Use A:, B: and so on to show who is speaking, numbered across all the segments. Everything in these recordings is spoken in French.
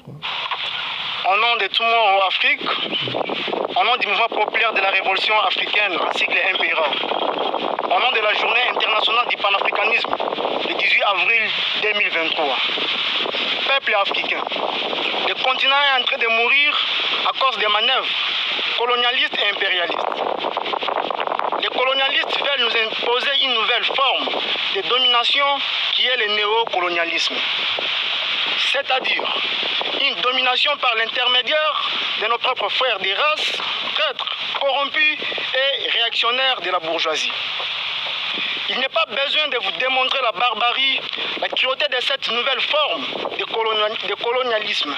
A: Au nom de tout le monde en Afrique, au nom du mouvement populaire de la révolution africaine, ainsi que les MPRA, au nom de la journée internationale du panafricanisme, le 18 avril 2023, peuple africain, le continent est en train de mourir à cause des manœuvres colonialistes et impérialistes. Les colonialistes veulent nous imposer une nouvelle forme de domination qui est le néocolonialisme. C'est-à-dire une domination par l'intermédiaire de nos propres frères des races, traîtres, corrompus et réactionnaires de la bourgeoisie. Il n'est pas besoin de vous démontrer la barbarie, la cruauté de cette nouvelle forme de colonialisme.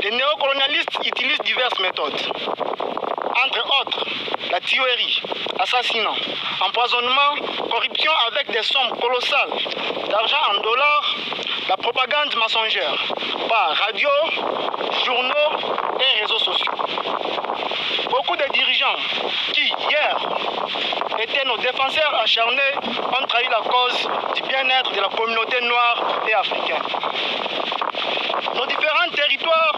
A: Les néocolonialistes utilisent diverses méthodes. Entre autres, la tuerie, assassinat, empoisonnement, corruption avec des sommes colossales d'argent en dollars, la propagande mensongère par radio, journaux et réseaux sociaux. Beaucoup de dirigeants qui, hier, étaient nos défenseurs acharnés ont trahi la cause du bien-être de la communauté noire et africaine. Nos différents territoires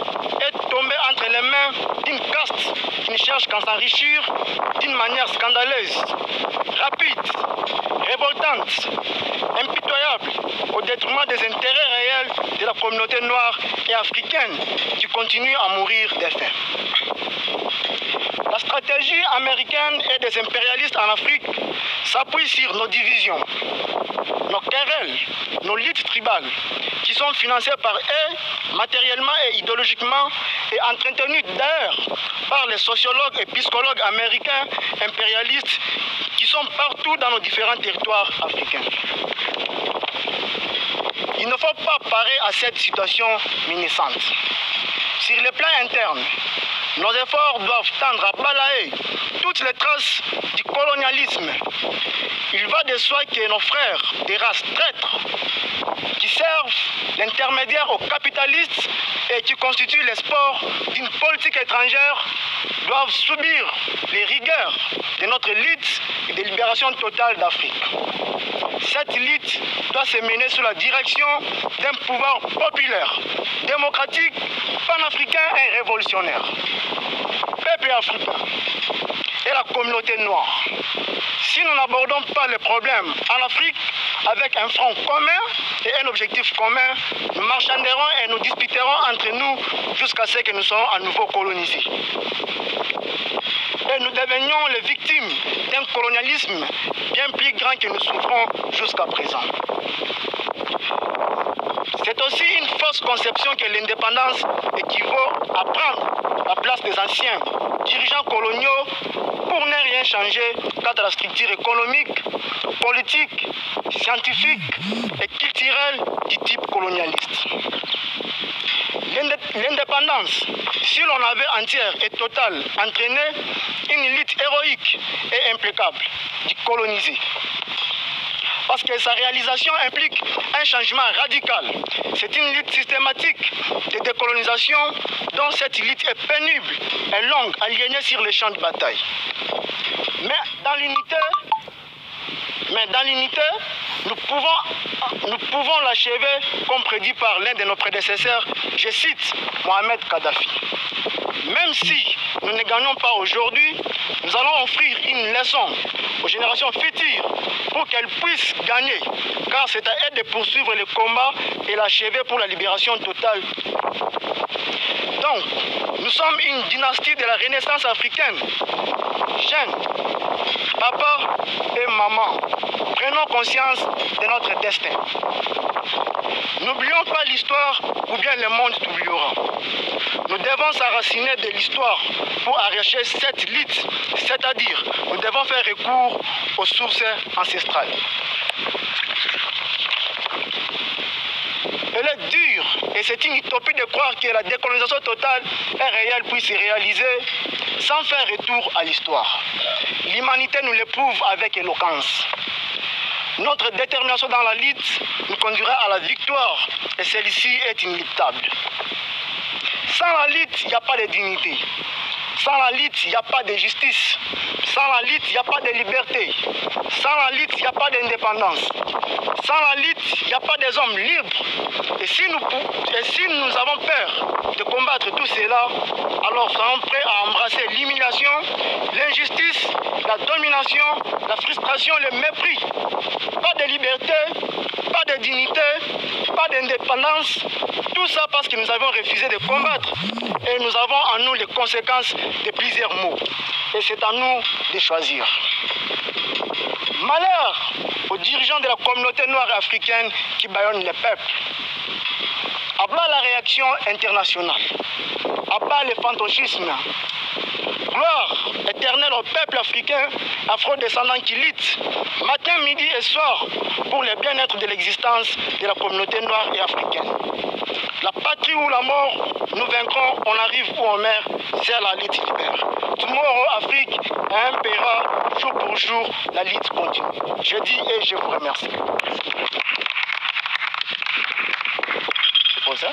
A: sont tombés entre les mains d'une caste qui ne cherche qu'à s'enrichir d'une manière scandaleuse, rapide, révoltante, impitoyable, au détriment des intérêts réels de la communauté noire et africaine qui continue à mourir de faim. La stratégie américaine et des impérialistes en Afrique s'appuie sur nos divisions, nos querelles, nos luttes tribales, qui sont financées par eux, matériellement et idéologiquement, et entretenues d'ailleurs par les sociologues et psychologues américains impérialistes qui sont partout dans nos différents territoires africains. Il ne faut pas parer à cette situation menaçante. Sur le plan interne, nos efforts doivent tendre à balayer toutes les traces du colonialisme. Il va de soi que nos frères des races traîtres qui servent l'intermédiaire aux capitalistes et qui constituent l'espoir d'une politique étrangère doivent subir les rigueurs de notre lutte et de libération totale d'Afrique. Cette lutte doit se mener sous la direction d'un pouvoir populaire, démocratique, panafricain et révolutionnaire. Peuple africain et la communauté noire. Si nous n'abordons pas les problèmes en Afrique avec un front commun et un objectif commun, nous marchanderons et nous disputerons entre nous jusqu'à ce que nous soyons à nouveau colonisés. Et nous devenions les victimes d'un colonialisme bien plus grand que nous souffrons jusqu'à présent. C'est aussi une fausse conception que l'indépendance équivaut à prendre la place des anciens dirigeants coloniaux pour ne rien changer quant à la structure économique, politique, scientifique et culturelle du type colonialiste. L'indépendance, si l'on avait entière et totale entraîné une lutte héroïque et implacable du colonisé. Parce que sa réalisation implique un changement radical. C'est une lutte systématique de décolonisation dont cette lutte est pénible et longue, aliénée sur les champs de bataille. Mais dans l'unité, nous pouvons l'achever comme prédit par l'un de nos prédécesseurs, je cite Mohamed Kadhafi. Même si nous ne gagnons pas aujourd'hui, nous allons offrir une leçon aux générations futures pour qu'elles puissent gagner, car c'est à elles de poursuivre le combat et l'achever pour la libération totale. Donc, nous sommes une dynastie de la Renaissance africaine. Jeunes, papa et maman, prenons conscience de notre destin. N'oublions pas l'histoire ou bien le monde t'oubliera. Nous devons s'enraciner de l'histoire pour arracher cette lutte, c'est-à-dire nous devons faire recours aux sources ancestrales. Elle est dure et c'est une utopie de croire que la décolonisation totale et réelle puisse se réaliser sans faire retour à l'histoire. L'humanité nous l'éprouve avec éloquence. Notre détermination dans la lutte nous conduira à la victoire et celle-ci est inéluctable. Sans la lutte, il n'y a pas de dignité. Sans la lutte, il n'y a pas de justice. Sans la lutte, il n'y a pas de liberté. Sans la lutte, il n'y a pas d'indépendance. Sans la lutte, il n'y a pas des hommes libres. Et si nous avons peur de combattre tout cela, alors soyons prêts à embrasser l'humiliation, l'injustice, la domination, la frustration, le mépris. Pas de liberté, pas de dignité, pas d'indépendance. Tout ça parce que nous avons refusé de combattre. Et nous avons en nous les conséquences de plusieurs maux. Et c'est à nous de choisir. Malheur aux dirigeants de la communauté noire et africaine qui bâillonnent les peuples. À bas la réaction internationale. À bas le fantonchisme. Gloire éternelle au peuple africain, afro-descendant qui lutte, matin, midi et soir, pour le bien-être de l'existence de la communauté noire et africaine. La patrie ou la mort, nous vaincrons, on arrive où on meurt, c'est la lutte libère. Tomorrow, Afrique impériera, jour pour jour, la lutte continue. Je dis et je vous remercie. C'est pour ça?